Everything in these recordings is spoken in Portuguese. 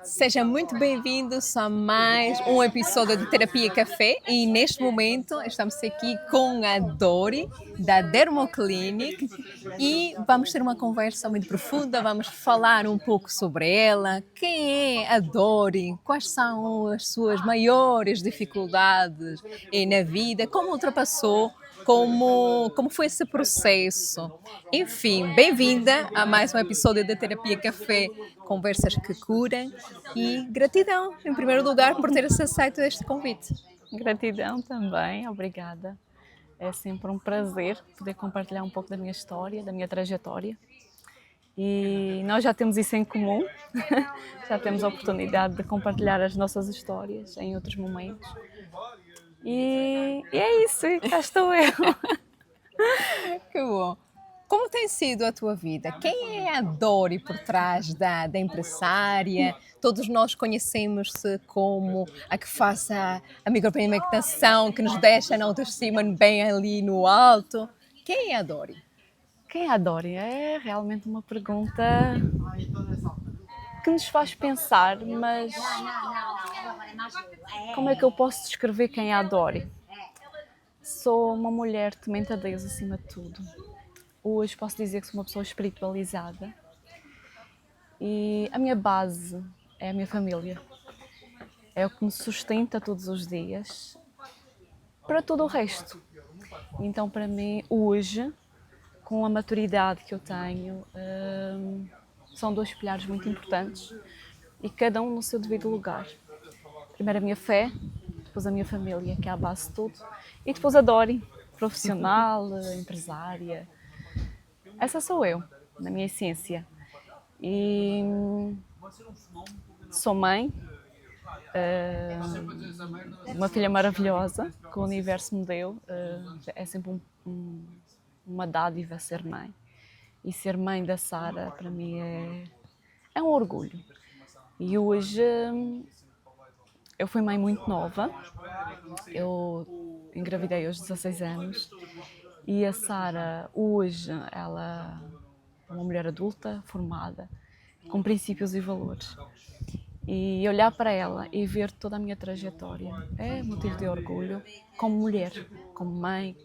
Seja muito bem-vindos a mais um episódio de Terapia Café e neste momento estamos aqui com a Dori da Dermoclinic e vamos ter uma conversa muito profunda, vamos falar um pouco sobre ela, quem é a Dori, quais são as suas maiores dificuldades na vida, como ultrapassou, como foi esse processo. Enfim, bem-vinda a mais um episódio da Terapia Café, conversas que curam e gratidão, em primeiro lugar, por ter aceito este convite. Gratidão também, obrigada. É sempre um prazer poder compartilhar um pouco da minha história, da minha trajetória. E nós já temos isso em comum, já temos a oportunidade de compartilhar as nossas histórias em outros momentos. E é isso, cá estou eu. Que bom. Como tem sido a tua vida? Quem é a Dori por trás da empresária? Todos nós conhecemos-se como a que faz a micropigmentação, que nos deixa na autoestima bem ali no alto. Quem é a Dori? Quem a Dori? É realmente uma pergunta que nos faz pensar, mas como é que eu posso descrever quem é a Dori? Sou uma mulher temente a Deus acima de tudo. Hoje posso dizer que sou uma pessoa espiritualizada e a minha base é a minha família. É o que me sustenta todos os dias para todo o resto. Então, para mim, hoje, com a maturidade que eu tenho, são dois pilares muito importantes e cada um no seu devido lugar. Primeiro a minha fé, depois a minha família, que é a base de tudo, e depois a Dori, profissional, empresária. Essa sou eu, na minha essência. E sou mãe, uma filha maravilhosa que o universo me deu. É sempre uma dádiva ser mãe. E ser mãe da Sara, para mim, é um orgulho. E hoje eu fui mãe muito nova. Eu engravidei aos 16 anos. E a Sara, hoje, ela é uma mulher adulta, formada, com princípios e valores. E olhar para ela e ver toda a minha trajetória é motivo de orgulho, como mulher, como mãe,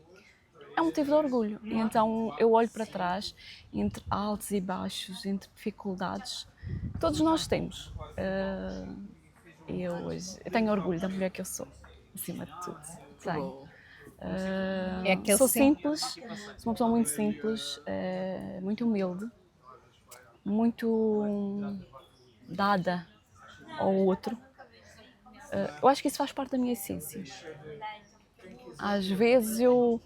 é um motivo de orgulho. E então eu olho para trás, entre altos e baixos, entre dificuldades, todos nós temos. E eu hoje tenho orgulho da mulher que eu sou, acima de tudo. Tenho. Sou simples, sou uma pessoa muito simples, muito humilde, muito dada ao outro. Eu acho que isso faz parte da minha essência. Às vezes eu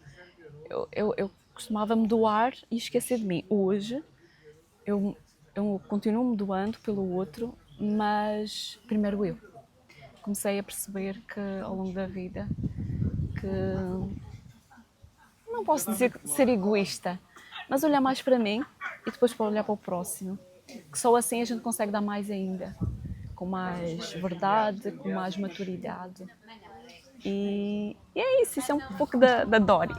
costumava me doar e esquecer de mim. Hoje eu continuo me doando pelo outro, mas primeiro eu. Comecei a perceber que ao longo da vida que não posso dizer ser egoísta, mas olhar mais para mim e depois para olhar para o próximo. Que só assim a gente consegue dar mais ainda, com mais verdade, com mais maturidade. E é isso é um pouco da Dori.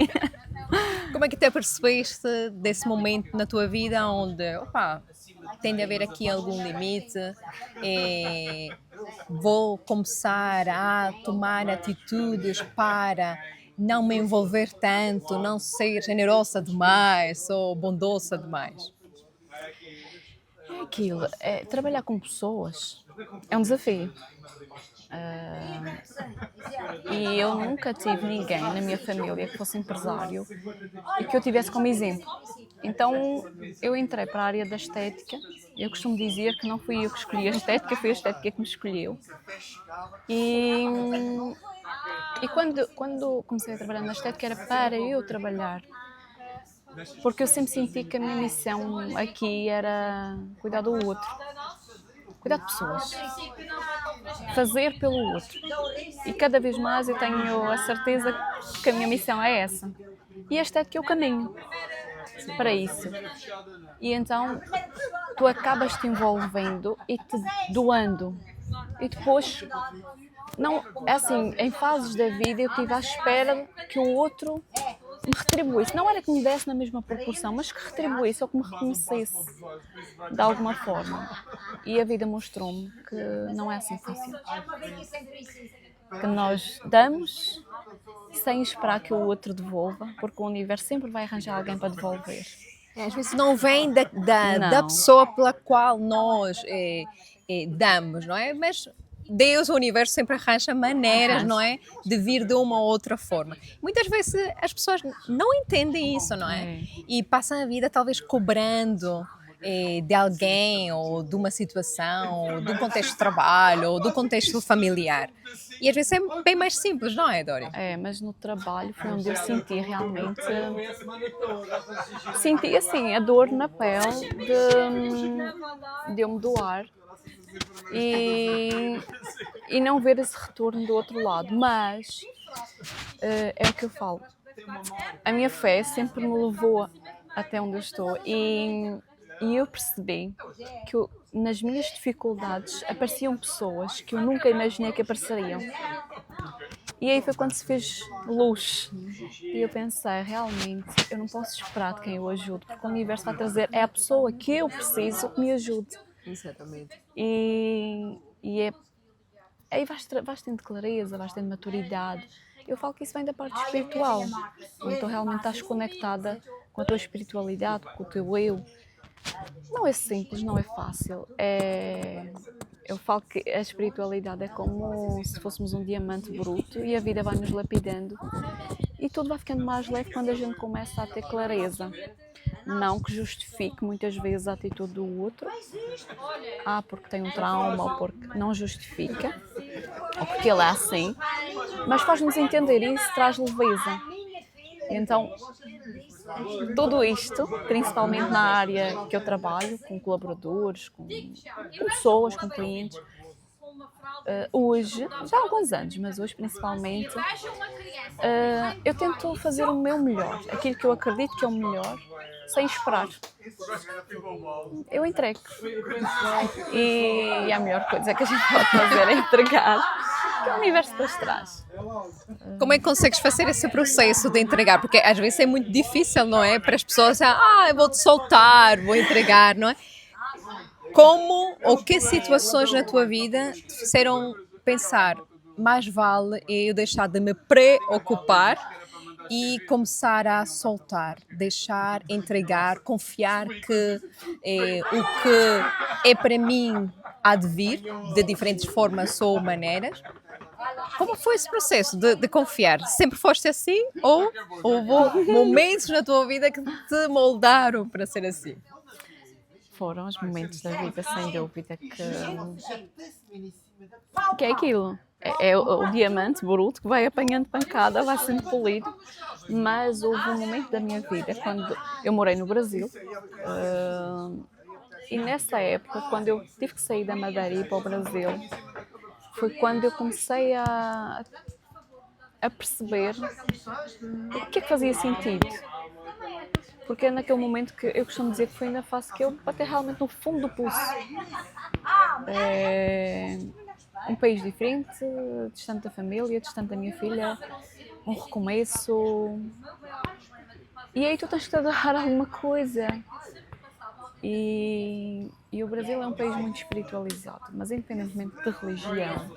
Como é que te apercebeste desse momento na tua vida onde, tem de haver aqui algum limite, vou começar a tomar atitudes para não me envolver tanto, não ser generosa demais ou bondosa demais? É aquilo, trabalhar com pessoas é um desafio. E eu nunca tive ninguém na minha família que fosse empresário e que eu tivesse como exemplo. Então eu entrei para a área da estética. Eu costumo dizer que não fui eu que escolhi a estética, foi a estética que me escolheu. E quando comecei a trabalhar na estética era para eu trabalhar. Porque eu sempre senti que a minha missão aqui era cuidar do outro. Cuidar de pessoas. Fazer pelo outro. E cada vez mais eu tenho a certeza que a minha missão é essa. E a estética é o caminho para isso. E então tu acabas te envolvendo e te doando. E depois, não, é assim, em fases da vida eu estive à espera que o outro me retribuísse. Não era que me desse na mesma proporção, mas que retribuísse ou que me reconhecesse de alguma forma. E a vida mostrou-me que não é assim que funciona. Que nós damos sem esperar que o outro devolva, porque o universo sempre vai arranjar alguém para devolver. Às vezes não vem da Não. pessoa pela qual nós damos, não é? Mas Deus, o universo, sempre arranja maneiras, não é? De vir de uma ou outra forma. Muitas vezes as pessoas não entendem isso, não é? E passam a vida talvez cobrando de alguém, ou de uma situação, ou de um contexto de trabalho, ou do contexto familiar. E às vezes é bem mais simples, não é, Dori? Mas no trabalho foi onde eu senti realmente... Senti, assim, a dor na pele de eu me doar e não ver esse retorno do outro lado. Mas é o que eu falo. A minha fé sempre me levou até onde eu estou e eu percebi que nas minhas dificuldades apareciam pessoas que eu nunca imaginei que apareceriam. E aí foi quando se fez luz. E eu pensei, realmente, eu não posso esperar de quem eu ajudo, porque o universo vai trazer, é a pessoa que eu preciso que me ajude. Exatamente. E aí vais tendo clareza, vais tendo maturidade. Eu falo que isso vem da parte espiritual. Então realmente estás conectada com a tua espiritualidade, com o teu eu. Não é simples, não é fácil. Eu falo que a espiritualidade é como se fôssemos um diamante bruto e a vida vai nos lapidando e tudo vai ficando mais leve quando a gente começa a ter clareza. Não que justifique muitas vezes a atitude do outro, porque tem um trauma, ou porque não justifica, ou porque ele é assim, mas faz-nos entender e isso traz leveza. Então, tudo isto, principalmente na área que eu trabalho, com colaboradores, com pessoas, com clientes, hoje, já há alguns anos, mas hoje principalmente, eu tento fazer o meu melhor, aquilo que eu acredito que é o melhor, sem esperar. Eu entrego. E a melhor coisa que a gente pode fazer é entregar, que o universo depois traz. Como é que consegues fazer esse processo de entregar? Porque às vezes é muito difícil, não é? Para as pessoas, eu vou-te soltar, vou entregar, não é? Como ou que situações na tua vida te fizeram pensar, mais vale eu deixar de me preocupar e começar a soltar, deixar, entregar, confiar que o que é para mim há de vir, de diferentes formas ou maneiras? Como foi esse processo de confiar? Sempre foste assim ou houve momentos na tua vida que te moldaram para ser assim? Foram os momentos da vida, sem dúvida, que é aquilo. É o diamante bruto que vai apanhando pancada, vai sendo polido. Mas houve um momento da minha vida, quando eu morei no Brasil, e nessa época, quando eu tive que sair da Madeira e ir para o Brasil, foi quando eu comecei a perceber o que é que fazia sentido. Porque é naquele momento que eu costumo dizer que foi na fase que eu bati realmente no fundo do poço. Um país diferente, distante da família, distante da minha filha, um recomeço. E aí tu tens que te agarrar a alguma coisa. E o Brasil é um país muito espiritualizado, mas independentemente de religião,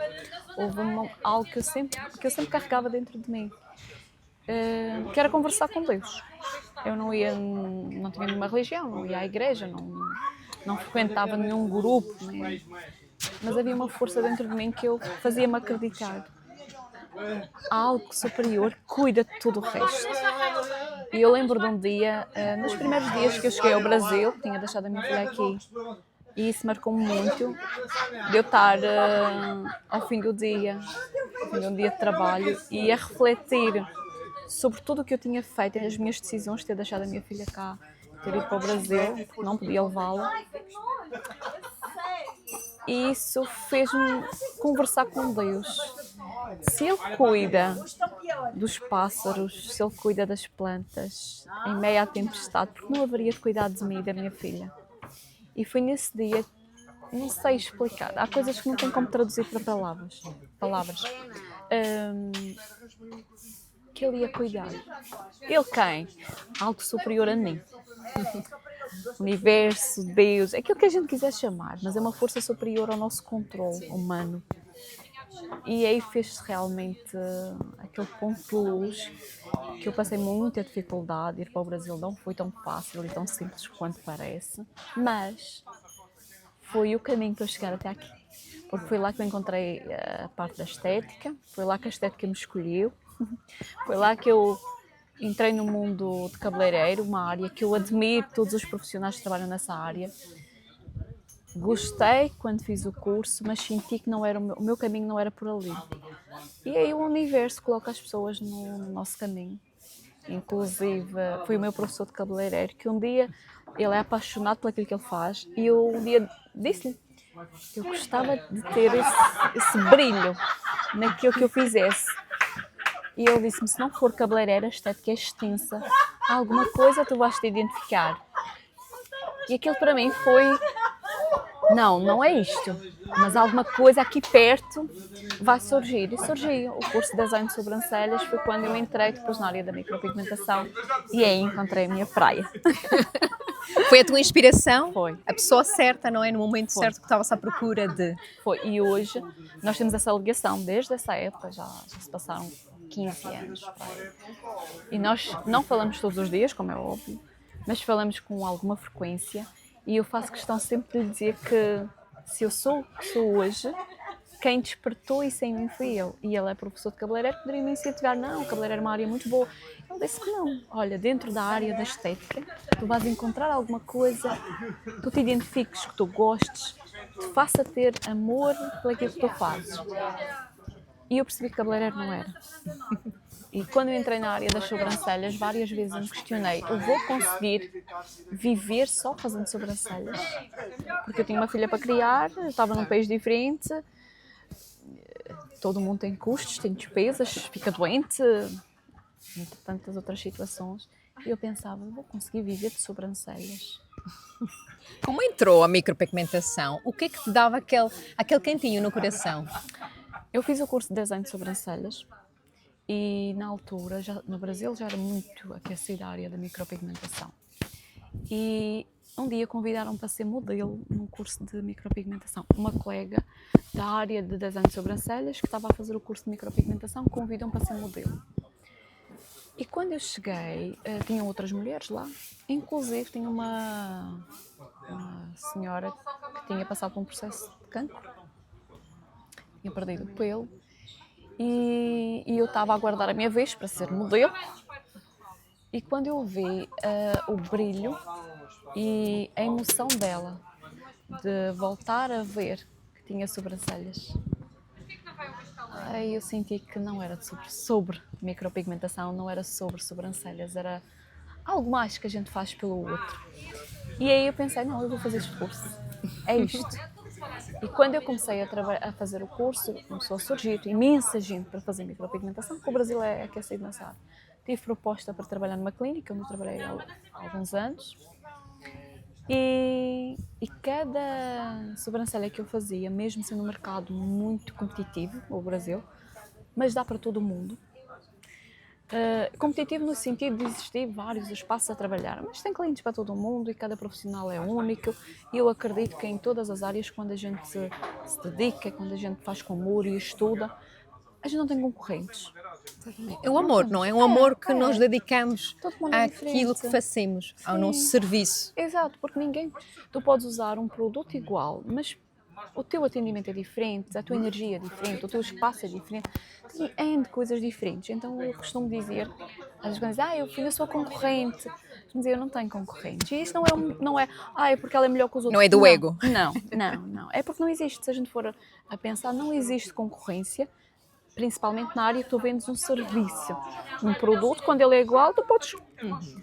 houve algo que eu sempre carregava dentro de mim, que era conversar com Deus. Eu não tinha nenhuma religião, não ia à igreja, não frequentava nenhum grupo, mas havia uma força dentro de mim que fazia-me acreditar. Há algo superior que cuida de tudo o resto. E eu lembro de um dia, nos primeiros dias que eu cheguei ao Brasil, tinha deixado a minha filha aqui, e isso marcou-me muito, de eu estar ao fim do dia, de um dia de trabalho, e a refletir sobre tudo o que eu tinha feito e as minhas decisões de ter deixado a minha filha cá, ter ido para o Brasil, porque não podia levá-la. E isso fez-me conversar com Deus. Se Ele cuida dos pássaros, se Ele cuida das plantas, em meio à tempestade, porque não haveria de cuidar de mim e da minha filha? E foi nesse dia, não sei explicar, há coisas que não tenho como traduzir para palavras. que ele ia cuidar. Ele quem? Algo superior a mim. Universo, Deus, aquilo que a gente quiser chamar, mas é uma força superior ao nosso controle humano. E aí fez-se realmente aquele ponto de luz que eu passei muita dificuldade. Ir para o Brasil não foi tão fácil e tão simples quanto parece, mas foi o caminho para eu chegar até aqui. Porque foi lá que eu encontrei a parte da estética, foi lá que a estética me escolheu, foi lá que eu entrei no mundo de cabeleireiro, uma área que eu admiro todos os profissionais que trabalham nessa área. Gostei quando fiz o curso, mas senti que não era o meu caminho não era por ali. E aí o universo coloca as pessoas no nosso caminho. Inclusive, foi o meu professor de cabeleireiro que um dia, ele é apaixonado por aquilo que ele faz, e eu um dia disse-lhe que eu gostava de ter esse brilho naquilo que eu fizesse. E ele disse-me, se não for cabeleireira, a estética é extensa, alguma coisa tu vais te identificar. E aquilo para mim foi, não é isto, mas alguma coisa aqui perto vai surgir. E surgiu o curso de design de sobrancelhas, foi quando eu entrei depois na área da micropigmentação e aí encontrei a minha praia. Foi a tua inspiração? Foi. A pessoa certa, não é? No momento Foi. certo que estava-se à procura de... Foi. E hoje nós temos essa ligação, desde essa época, já se passaram 15 anos. E nós não falamos todos os dias, como é óbvio, mas falamos com alguma frequência e eu faço questão sempre de dizer que se eu sou o que sou hoje, quem despertou isso em mim foi ele. E ele é professor de cabeleireiro, poderia me incentivar, não, o cabeleireiro é uma área muito boa. Ele disse que não. Olha, dentro da área da estética, tu vais encontrar alguma coisa, tu te identifiques, que tu gostes, te faça ter amor por aquilo que tu fazes. E eu percebi que cabeleireiro não era. E quando eu entrei na área das sobrancelhas, várias vezes eu me questionei, eu vou conseguir viver só fazendo sobrancelhas? Porque eu tinha uma filha para criar, eu estava num país diferente, todo mundo tem custos, tem despesas, fica doente, entre tantas outras situações. E eu pensava, eu vou conseguir viver de sobrancelhas. Como entrou a micropigmentação? O que é que te dava aquele cantinho no coração? Eu fiz o curso de design de sobrancelhas e na altura, no Brasil, já era muito aquecida a área da micropigmentação. E um dia convidaram-me para ser modelo num curso de micropigmentação. Uma colega da área de design de sobrancelhas que estava a fazer o curso de micropigmentação convidou-me para ser modelo. E quando eu cheguei, tinham outras mulheres lá, inclusive tinha uma senhora que tinha passado por um processo de cancro, tinha perdido o pelo, e eu estava a aguardar a minha vez para ser modelo, e quando eu vi o brilho e a emoção dela de voltar a ver que tinha sobrancelhas, aí eu senti que não era sobre micropigmentação, não era sobre sobrancelhas, era algo mais que a gente faz pelo outro. E aí eu pensei, não, eu vou fazer este curso, é isto. E quando eu comecei a fazer o curso, começou a surgir imensa gente para fazer micropigmentação, porque o Brasil é aquecido nessa área. Tive proposta para trabalhar numa clínica, onde eu trabalhei há alguns anos, e cada sobrancelha que eu fazia, mesmo sendo um mercado muito competitivo, o Brasil, mas dá para todo o mundo. Competitivo no sentido de existir vários espaços a trabalhar, mas tem clientes para todo o mundo e cada profissional é único, e eu acredito que em todas as áreas, quando a gente se dedica, quando a gente faz com amor e estuda, a gente não tem concorrentes. É o amor, não é? Um amor que nós dedicamos àquilo que fazemos, ao nosso serviço. Exato, porque tu podes usar um produto igual, mas o teu atendimento é diferente, a tua energia é diferente, o teu espaço é diferente, tem N coisas diferentes. Então eu costumo dizer, às vezes eu sou a concorrente, eu não tenho concorrentes. E isso não é porque ela é melhor que os outros. Não é do ego. Não. É porque não existe, se a gente for a pensar, não existe concorrência, principalmente na área que tu vendes um serviço. Um produto, quando ele é igual, tu podes...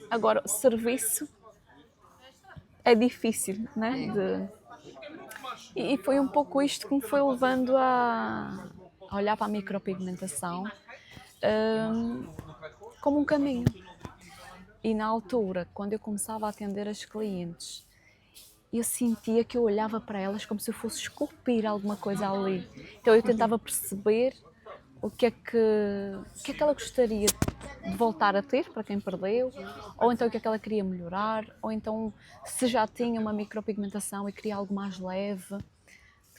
Agora, serviço é difícil, né? E foi um pouco isto que me foi levando a olhar para a micropigmentação como um caminho. E na altura, quando eu começava a atender as clientes, eu sentia que eu olhava para elas como se eu fosse esculpir alguma coisa ali. Então eu tentava perceber o que é que ela gostaria de voltar a ter, para quem perdeu, ou então o que é que ela queria melhorar, ou então se já tinha uma micropigmentação e queria algo mais leve.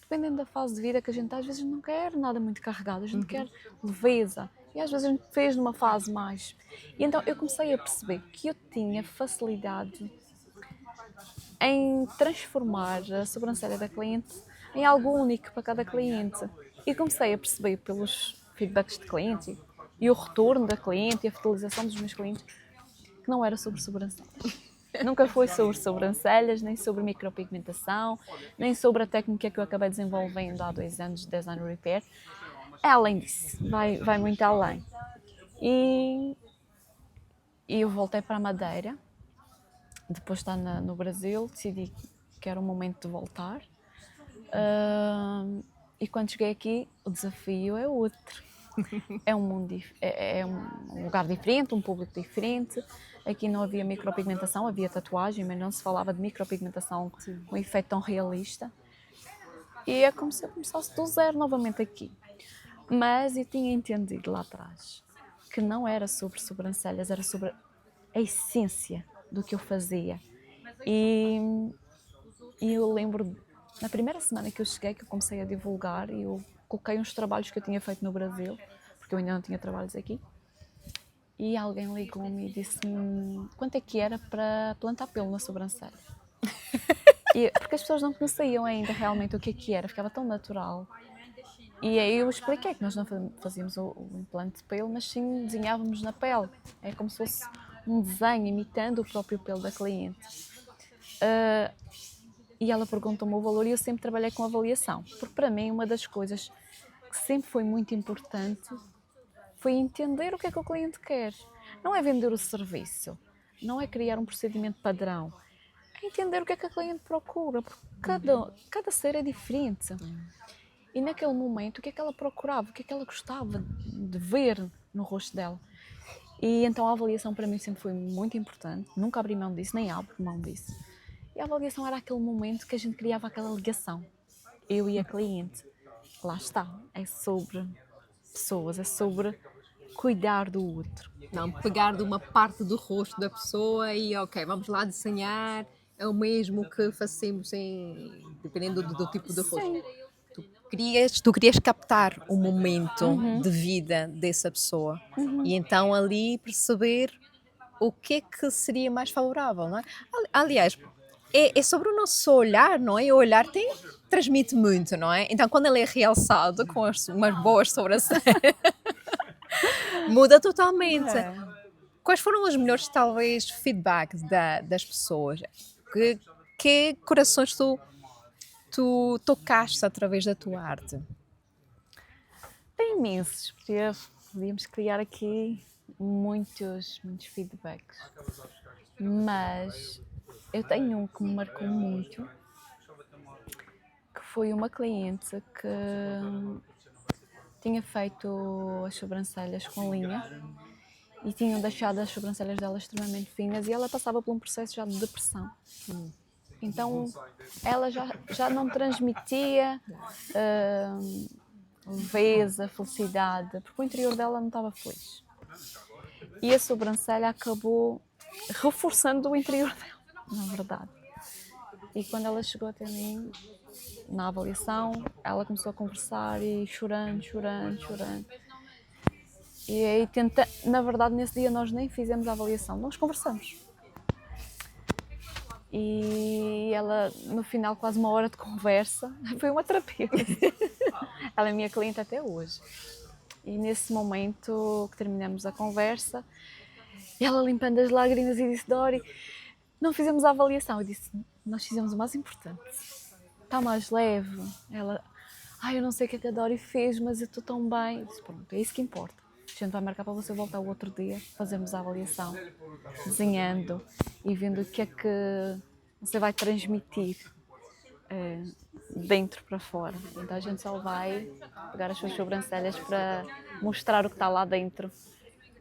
Dependendo da fase de vida que a gente às vezes não quer nada muito carregado, a gente quer leveza. E às vezes a gente fez numa fase mais. E então eu comecei a perceber que eu tinha facilidade em transformar a sobrancelha da cliente em algo único para cada cliente. E comecei a perceber pelos feedbacks de cliente e o retorno da cliente e a fidelização dos meus clientes que não era sobre sobrancelhas. Nunca foi sobre sobrancelhas, nem sobre micropigmentação, nem sobre a técnica que eu acabei desenvolvendo há 2 anos de Design Repair. É além disso, vai muito além. E eu voltei para a Madeira, depois de estar no Brasil, decidi que era o momento de voltar. E quando cheguei aqui, o desafio é outro. É um mundo, é um lugar diferente, um público diferente. Aqui não havia micropigmentação, havia tatuagem, mas não se falava de micropigmentação com um efeito tão realista. E é como se eu começasse do zero novamente aqui. Mas eu tinha entendido lá atrás que não era sobre sobrancelhas, era sobre a essência do que eu fazia. E eu lembro, na primeira semana que eu cheguei, que eu comecei a divulgar, e eu coloquei uns trabalhos que eu tinha feito no Brasil, porque eu ainda não tinha trabalhos aqui, e alguém ligou-me e disse-me quanto é que era para plantar pelo na sobrancelha. Porque as pessoas não conheciam ainda realmente o que era, ficava tão natural. E aí eu expliquei que nós não fazíamos o implante de pelo, mas sim desenhávamos na pele. É como se fosse um desenho imitando o próprio pelo da cliente. E ela perguntou-me o valor e eu sempre trabalhei com avaliação. Porque para mim uma das coisas que sempre foi muito importante foi entender o que é que o cliente quer. Não é vender o serviço, não é criar um procedimento padrão. É entender o que é que a cliente procura, porque cada ser é diferente. E naquele momento, o que é que ela procurava, o que é que ela gostava de ver no rosto dela. E então a avaliação para mim sempre foi muito importante, nunca abri mão disso, nem abro mão disso. E a avaliação era aquele momento que a gente criava aquela ligação, eu e a cliente. Lá está, é sobre pessoas, é sobre cuidar do outro. Não, pegar de uma parte do rosto da pessoa e, ok, vamos lá desenhar, é o mesmo que fazemos dependendo do tipo de rosto. Sim. Tu querias captar o momento de vida dessa pessoa e então ali perceber o que é que seria mais favorável, não é? Aliás, é sobre o nosso olhar, não é? O olhar transmite muito, não é? Então quando ele é realçado com umas boas sobrancelhas, muda totalmente. Quais foram os melhores, talvez, feedbacks das pessoas? Que corações tu tocaste através da tua arte? Tem imensos, podíamos criar aqui muitos feedbacks. Mas eu tenho um que me marcou muito, que foi uma cliente que tinha feito as sobrancelhas com linha e tinham deixado as sobrancelhas dela extremamente finas e ela passava por um processo já de depressão. Então ela já não transmitia leveza, felicidade, porque o interior dela não estava feliz. E a sobrancelha acabou reforçando o interior dela, na verdade. E quando ela chegou até mim, na avaliação, ela começou a conversar e chorando. E aí na verdade nesse dia nós nem fizemos a avaliação, nós conversamos. E ela, no final, quase 1 hora de conversa, foi uma terapia. Ela é minha cliente até hoje. E nesse momento que terminamos a conversa, ela limpando as lágrimas e disse: Dori, não fizemos a avaliação. Eu disse: nós fizemos o mais importante. Está mais leve. Ela: eu não sei o que é que a Dori fez, mas eu estou tão bem. Eu disse: pronto, é isso que importa. A gente vai marcar para você voltar o outro dia, fazermos a avaliação, desenhando e vendo o que é que você vai transmitir dentro para fora. Então a gente só vai pegar as suas sobrancelhas para mostrar o que está lá dentro,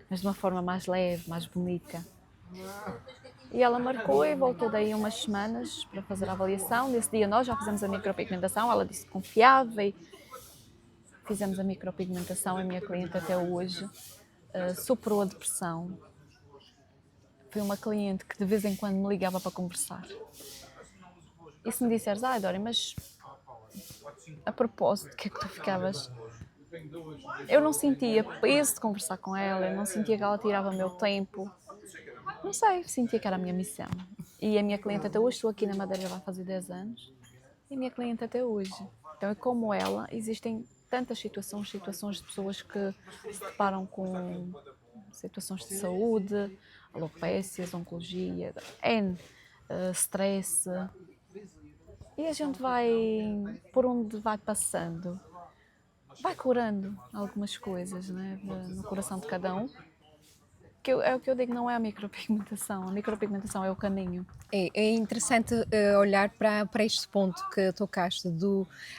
mas de uma forma mais leve, mais bonita. E ela marcou e voltou daí umas semanas para fazer a avaliação. Nesse dia nós já fizemos a micropigmentação, ela disse que confiava e fizemos a micropigmentação, a minha cliente até hoje superou a depressão foi uma cliente que de vez em quando me ligava para conversar. E se me disseres, Dori, mas a propósito, o que é que tu ficavas? Eu não sentia peso de conversar com ela, eu não sentia que ela tirava o meu tempo. Não sei, sentia que era a minha missão. E a minha cliente até hoje, estou aqui na Madeira, vai fazer 10 anos, e a minha cliente até hoje. Então, como ela, existem tantas situações de pessoas que se deparam com situações de saúde, alopécias, oncologia, N, stress. E a gente vai, por onde vai passando, vai curando algumas coisas, né, no coração de cada um. É o que eu digo, não é a micropigmentação é o caminho. É interessante olhar para este ponto que tocaste,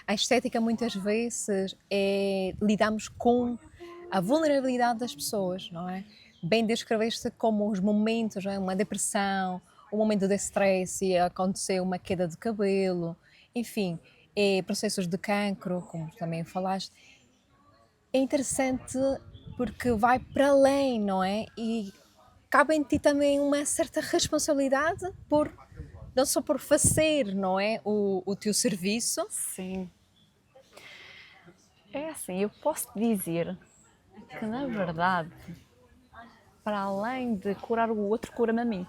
a estética muitas vezes lidamos com a vulnerabilidade das pessoas, não é? Bem descreveste como os momentos, não é? Uma depressão, um momento de stress e aconteceu uma queda de cabelo, enfim, processos de cancro, como também falaste. É interessante porque vai para além, não é? E cabe em ti também uma certa responsabilidade não só por fazer, não é? O teu serviço. Sim. É assim, eu posso dizer que, na verdade, para além de curar o outro, cura-me a mim.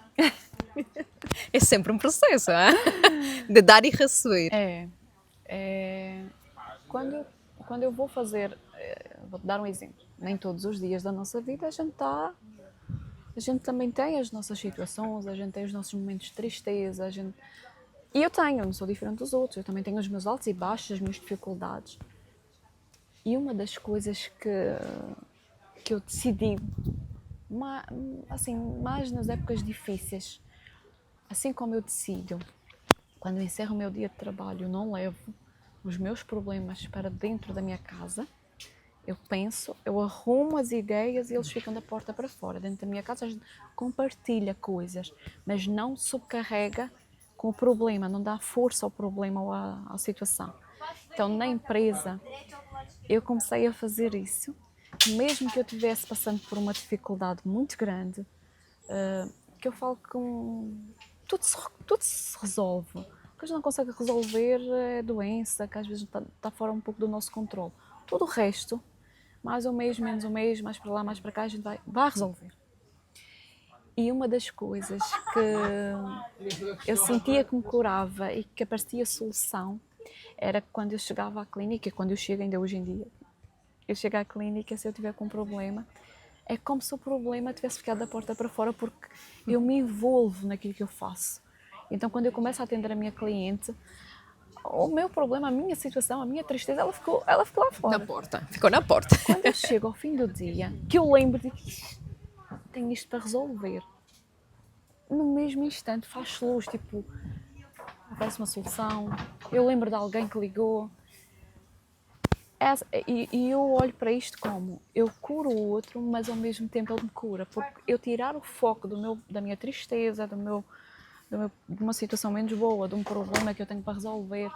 É sempre um processo, é? De dar e receber. Quando eu vou fazer, vou-te dar um exemplo, nem todos os dias da nossa vida a gente também tem as nossas situações, a gente tem os nossos momentos de tristeza, e eu não sou diferente dos outros, eu também tenho os meus altos e baixos, as minhas dificuldades. E uma das coisas que eu decidi, assim, mais nas épocas difíceis, assim como eu decido, quando eu encerro o meu dia de trabalho, eu não levo os meus problemas para dentro da minha casa. Eu penso, eu arrumo as ideias e eles ficam da porta para fora. Dentro da minha casa a gente compartilha coisas, mas não subcarrega com o problema, não dá força ao problema ou à situação. Então, na empresa, eu comecei a fazer isso, mesmo que eu estivesse passando por uma dificuldade muito grande, que eu falo com... Tudo se resolve. O que a gente não consegue resolver é doença, que às vezes está fora um pouco do nosso controle. Todo o resto, mais um mês, menos um mês, mais para lá, mais para cá, a gente vai resolver. E uma das coisas que eu sentia que me curava e que aparecia solução era quando eu chegava à clínica, quando eu chego ainda hoje em dia, eu chego à clínica, se eu tiver com um problema, é como se o problema tivesse ficado da porta para fora, porque eu me envolvo naquilo que eu faço. Então, quando eu começo a atender a minha cliente, o meu problema, a minha situação, a minha tristeza, ela ficou lá fora. Na porta. Ficou na porta. Quando eu chego ao fim do dia, que eu lembro de que tenho isto para resolver, no mesmo instante faz luz, tipo, aparece uma solução, eu lembro de alguém que ligou. E eu olho para isto como eu curo o outro, mas ao mesmo tempo ele me cura, porque eu tirar o foco da minha tristeza, de uma situação menos boa, de um problema que eu tenho para resolver.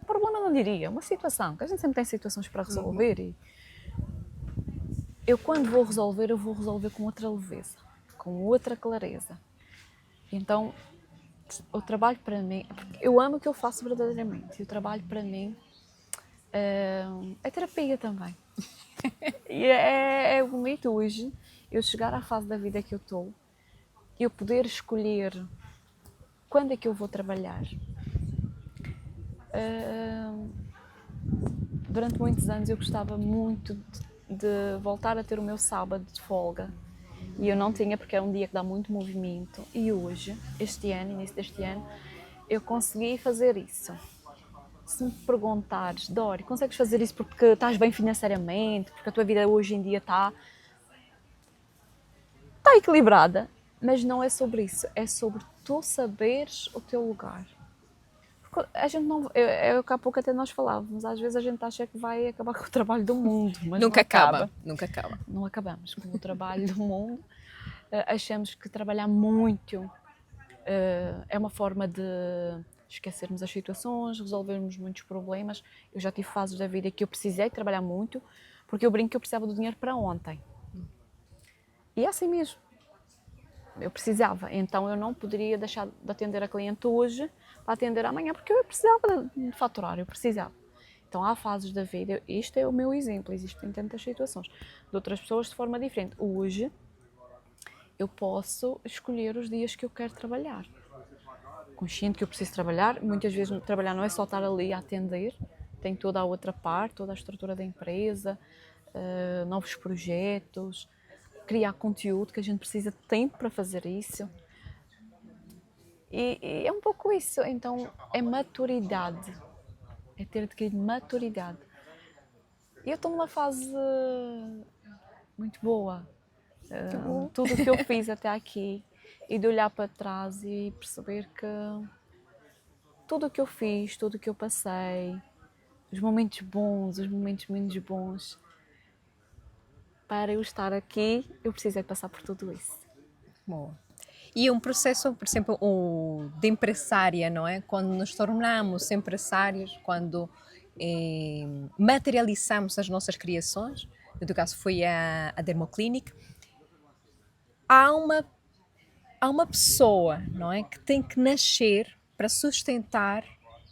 Problema não diria, uma situação, que a gente sempre tem situações para resolver e eu quando vou resolver, eu vou resolver com outra leveza, com outra clareza. Então, o trabalho para mim, porque eu amo o que eu faço verdadeiramente, e o trabalho para mim é terapia também. E é bonito hoje eu chegar à fase da vida que eu estou, eu poder escolher quando é que eu vou trabalhar. Durante muitos anos eu gostava muito de voltar a ter o meu sábado de folga e eu não tinha, porque é um dia que dá muito movimento, e hoje, este ano, início deste ano, eu consegui fazer isso. Se me perguntares, Dori, consegues fazer isso porque estás bem financeiramente, porque a tua vida hoje em dia está equilibrada, mas não é sobre isso, é sobre tu saberes o teu lugar. Porque a gente não, há pouco até nós falávamos, às vezes a gente acha que vai acabar com o trabalho do mundo, mas nunca não acaba. Nunca acaba. Não acabamos com o trabalho do mundo. Achamos que trabalhar muito é uma forma de esquecermos as situações, resolvermos muitos problemas. Eu já tive fases da vida que eu precisei trabalhar muito, porque eu brinco que eu precisava do dinheiro para ontem. E é assim mesmo. Eu precisava, então eu não poderia deixar de atender a cliente hoje para atender amanhã, porque eu precisava de faturar, eu precisava. Então há fases da vida, isto é o meu exemplo, existem tantas situações de outras pessoas de forma diferente. Hoje eu posso escolher os dias que eu quero trabalhar. Consciente que eu preciso trabalhar, muitas vezes trabalhar não é só estar ali a atender, tem toda a outra parte, toda a estrutura da empresa, novos projetos, criar conteúdo, que a gente precisa de tempo para fazer isso. E é um pouco isso, então é maturidade, é ter adquirido maturidade. E eu estou numa fase muito boa. Tudo o que eu fiz até aqui e de olhar para trás e perceber que tudo o que eu fiz, tudo o que eu passei, os momentos bons, os momentos menos bons, para eu estar aqui, eu precisei passar por tudo isso. Bom. E um processo, por exemplo, de empresária, não é? Quando nos tornamos empresários, quando materializamos as nossas criações, no teu caso foi a Dermoclinic, há uma pessoa, não é? Que tem que nascer para sustentar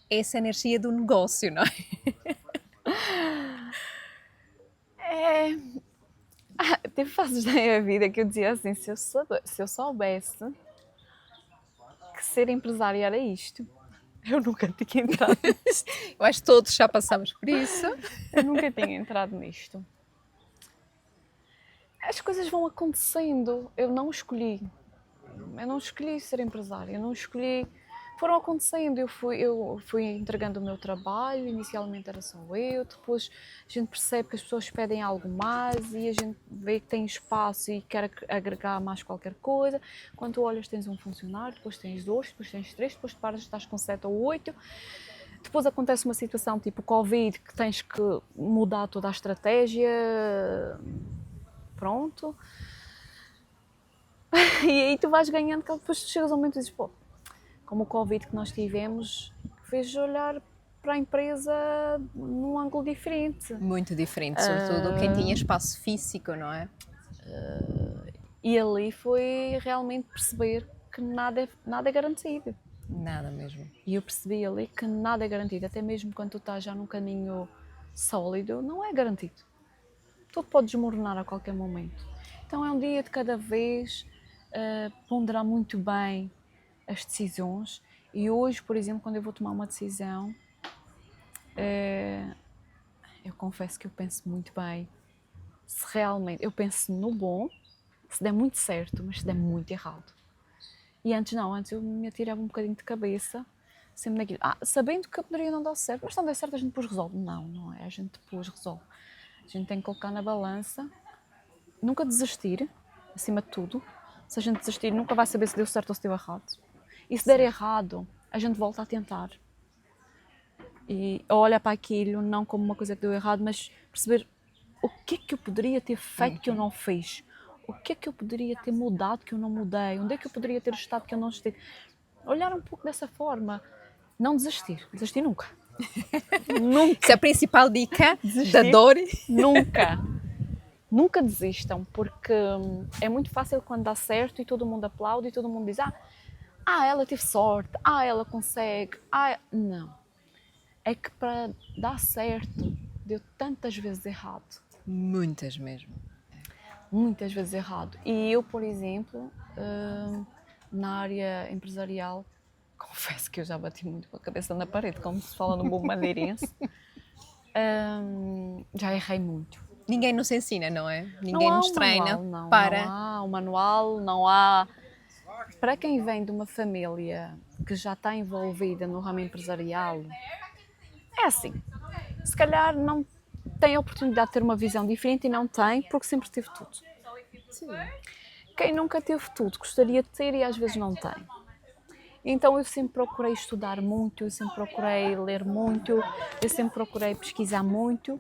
essa energia do negócio, não é? Teve fases da minha vida que eu dizia assim, se eu soubesse que ser empresária era isto, eu nunca tinha entrado nisto. Eu acho que todos já passamos por isso. Eu nunca tinha entrado nisto. As coisas vão acontecendo, eu não escolhi ser empresária, eu não escolhi, foram acontecendo, eu fui entregando o meu trabalho, inicialmente era só eu, depois a gente percebe que as pessoas pedem algo mais e a gente vê que tem espaço e quer agregar mais qualquer coisa. Quando tu olhas tens um funcionário, depois tens 2, depois tens 3, depois te paras, estás com 7 ou 8. Depois acontece uma situação tipo Covid, que tens que mudar toda a estratégia, pronto. E aí tu vais ganhando, que depois tu chegas ao momento e dizes, pô, como o Covid que nós tivemos, fez olhar para a empresa num ângulo diferente. Muito diferente, sobretudo quem tinha espaço físico, não é? E ali foi realmente perceber que nada é garantido. Nada mesmo. E eu percebi ali que nada é garantido, até mesmo quando tu estás já num caminho sólido, não é garantido. Tudo pode desmoronar a qualquer momento. Então é um dia de cada vez, ponderar muito bem as decisões. E hoje, por exemplo, quando eu vou tomar uma decisão, eu confesso que eu penso muito bem. Se realmente eu penso no bom, se der muito certo, mas se der muito errado. E antes eu me atirava um bocadinho de cabeça, sempre naquilo, sabendo que poderia não dar certo, mas se não der certo a gente depois resolve. Não é, a gente depois resolve. A gente tem que colocar na balança, nunca desistir, acima de tudo. Se a gente desistir, nunca vai saber se deu certo ou se deu errado. E se der errado, a gente volta a tentar. E olha para aquilo não como uma coisa que deu errado, mas perceber o que é que eu poderia ter feito que eu não fiz. O que é que eu poderia ter mudado que eu não mudei? Onde é que eu poderia ter estado que eu não estive? Olhar um pouco dessa forma. Não desistir. Desistir nunca. Nunca. Essa é a principal dica da Dori. Nunca. Nunca desistam, porque é muito fácil quando dá certo e todo mundo aplaude e todo mundo diz ela teve sorte, ela consegue, Não. É que para dar certo deu tantas vezes errado. Muitas mesmo. Muitas vezes errado. E eu, por exemplo, na área empresarial, confesso que eu já bati muito com a cabeça na parede, como se fala no bom madeirense. Já errei muito. Ninguém nos ensina, não é? Ninguém nos treina para... Não há um manual, não há... Para quem vem de uma família que já está envolvida no ramo empresarial, é assim. Se calhar não tem a oportunidade de ter uma visão diferente e não tem, porque sempre teve tudo. Sim. Quem nunca teve tudo, gostaria de ter e às vezes não tem. Então eu sempre procurei estudar muito, eu sempre procurei ler muito, eu sempre procurei pesquisar muito.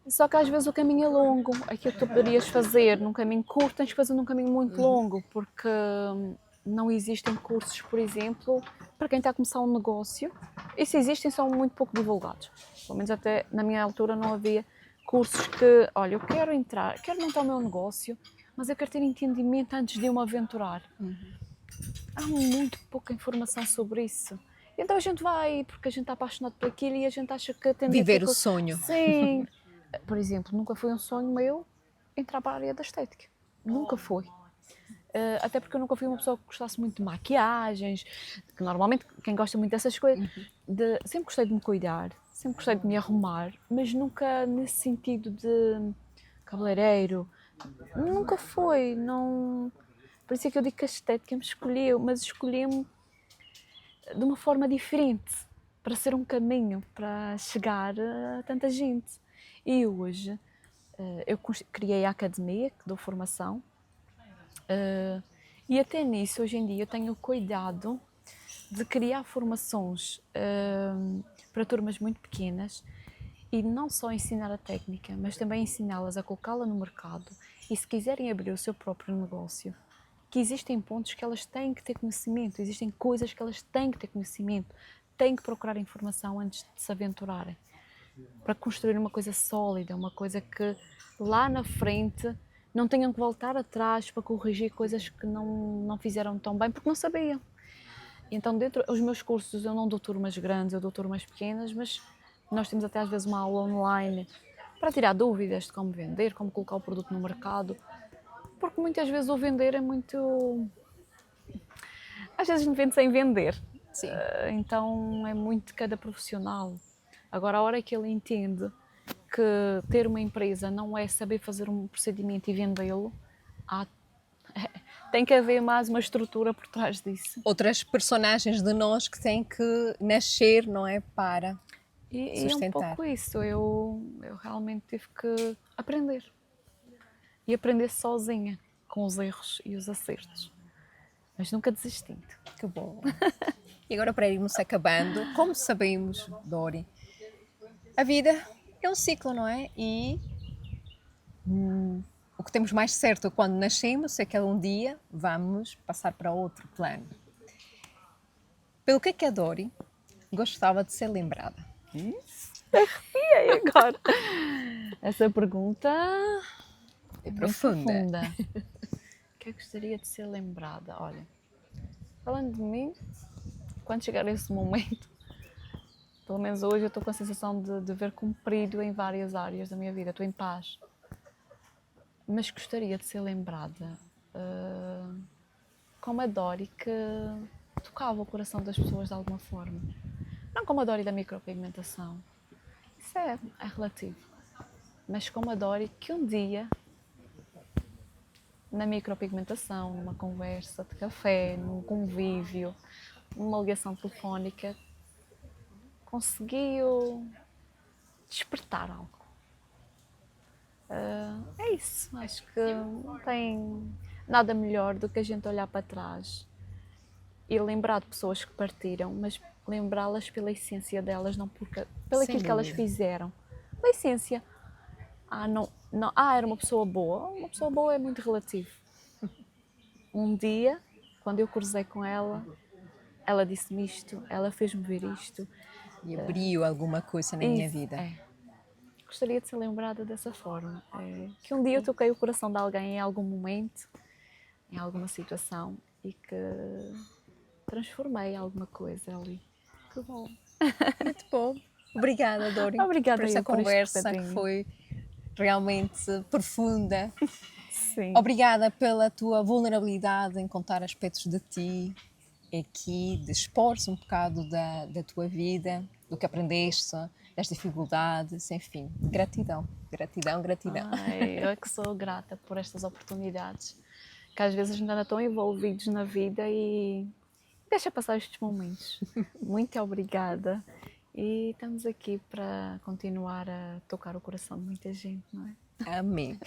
Só que às vezes o caminho é longo. Aquilo que tu poderias fazer num caminho curto, tens que fazer num caminho muito longo, porque não existem cursos, por exemplo, para quem está a começar um negócio. E se existem, são muito pouco divulgados. Pelo menos até na minha altura não havia cursos que, olha, eu quero montar o meu negócio, mas eu quero ter entendimento antes de eu me aventurar. Há muito pouca informação sobre isso. Então a gente vai porque a gente está apaixonado por aquilo e a gente acha que atender Viver aquilo... o sonho. Sim. Por exemplo, nunca foi um sonho meu entrar para a área da estética. Nunca foi. Até porque eu nunca fui uma pessoa que gostasse muito de maquiagens, que normalmente quem gosta muito dessas coisas, sempre gostei de me cuidar, sempre gostei de me arrumar, mas nunca nesse sentido de cabeleireiro, nunca foi, não... Por isso é que eu digo que a estética me escolheu, mas escolheu-me de uma forma diferente, para ser um caminho, para chegar a tanta gente. E hoje eu criei a academia, que dou formação, e até nisso, hoje em dia, eu tenho cuidado de criar formações para turmas muito pequenas e não só ensinar a técnica, mas também ensiná-las a colocá-la no mercado e, se quiserem abrir o seu próprio negócio, que existem pontos que elas têm que ter conhecimento, existem coisas que elas têm que ter conhecimento, têm que procurar informação antes de se aventurarem, para construir uma coisa sólida, uma coisa que lá na frente não tenham que voltar atrás para corrigir coisas que não fizeram tão bem, porque não sabiam. Então, dentro dos meus cursos, eu não dou turmas grandes, eu dou turmas pequenas, mas nós temos até às vezes uma aula online para tirar dúvidas de como vender, como colocar o produto no mercado, porque muitas vezes o vender é muito... Às vezes não vende sem vender. Sim. Então é muito de cada profissional. Agora, a hora que ele entende que ter uma empresa não é saber fazer um procedimento e vendê-lo, tem que haver mais uma estrutura por trás disso. Outras personagens de nós que têm que nascer, não é? Para E é um pouco isso. Eu realmente tive que aprender. E aprender sozinha, com os erros e os acertos. Mas nunca desistindo. Que bom. E agora, para irmos acabando, como sabemos, Dori, a vida é um ciclo, não é? E o que temos mais certo quando nascemos é que um dia vamos passar para outro plano. Pelo que a Dori gostava de ser lembrada? E aí agora? Essa pergunta É profunda. O que eu gostaria de ser lembrada? Olha, falando de mim, quando chegar esse momento, pelo menos hoje eu estou com a sensação de ver cumprido em várias áreas da minha vida, estou em paz. Mas gostaria de ser lembrada como a Dori que tocava o coração das pessoas de alguma forma. Não como a Dori da micropigmentação, isso é relativo, mas como a Dori que um dia, na micropigmentação, numa conversa de café, num convívio, numa ligação telefónica, conseguiu despertar algo. É isso, acho que não tem nada melhor do que a gente olhar para trás e lembrar de pessoas que partiram, mas lembrá-las pela essência delas, não pelo aquilo que elas fizeram. Pela essência. Era uma pessoa boa. Uma pessoa boa é muito relativo. Um dia, quando eu cruzei com ela, ela disse-me isto, ela fez-me ver isto. E abriu alguma coisa na minha vida. Gostaria de ser lembrada dessa forma. Que um dia eu toquei o coração de alguém em algum momento, em alguma situação, e que transformei alguma coisa ali. Que bom. Muito bom. Obrigada, Dori, Obrigada por esta conversa que foi realmente profunda. Sim. Obrigada pela tua vulnerabilidade em contar aspectos de ti, aqui, de expor-se um bocado da tua vida, do que aprendeste, das dificuldades, enfim. Gratidão, gratidão, gratidão. Eu é que sou grata por estas oportunidades, que às vezes a gente anda tão envolvidos na vida e deixa passar estes momentos. Muito obrigada. E estamos aqui para continuar a tocar o coração de muita gente, não é? Amém.